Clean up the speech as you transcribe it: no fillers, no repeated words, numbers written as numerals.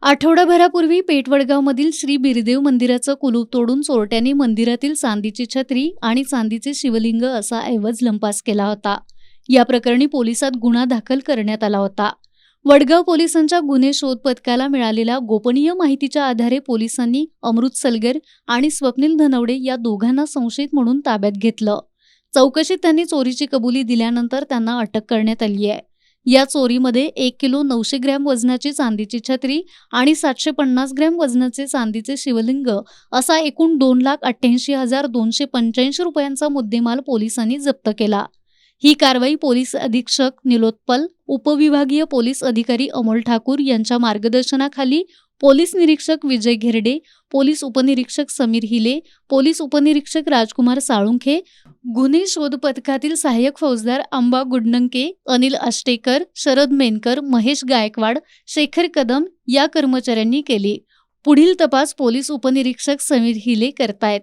आठवडाभरापूर्वी पेठवडगावमधील श्री बिरदेव मंदिराचं कुलूप तोडून चोरट्यांनी मंदिरातील चांदीची छत्री आणि चांदीचे शिवलिंग असा ऐवज लंपास केला होता। या प्रकरणी पोलिसात गुन्हा दाखल करण्यात आला होता। वडगाव पोलिसांच्या गुन्हे शोध पथकाला मिळालेल्या गोपनीय माहितीच्या आधारे पोलिसांनी अमृत सलगर आणि स्वप्नील धनवडे या दोघांना संशयित म्हणून ताब्यात घेतलं। चौकशीत त्यांनी चोरीची कबुली दिल्यानंतर त्यांना अटक करण्यात आली आहे। या चोरीमध्ये 1 किलो 900 ग्रॅम वजनाची चांदीची छत्री आणि 750 ग्रॅम वजनाचे चांदीचे शिवलिंग असा एकूण 2,88,285 रुपयांचा मुद्देमाल पोलिसांनी जप्त केला। ही कारवाई पोलीस अधीक्षक निलोत्पल, उपविभागीय पोलीस अधिकारी अमोल ठाकूर यांच्या मार्गदर्शनाखाली पोलीस निरीक्षक विजय घेरडे, पोलीस उपनिरीक्षक समीर हिले, पोलीस उपनिरीक्षक राजकुमार साळुंखे, गुन्हे शोध पथकातील सहाय्यक फौजदार अंबा गुडनंके, अनिल आष्टेकर, शरद मेनकर, महेश गायकवाड, शेखर कदम या कर्मचाऱ्यांनी केली। पुढील तपास पोलीस उपनिरीक्षक समीर हिले करतायत।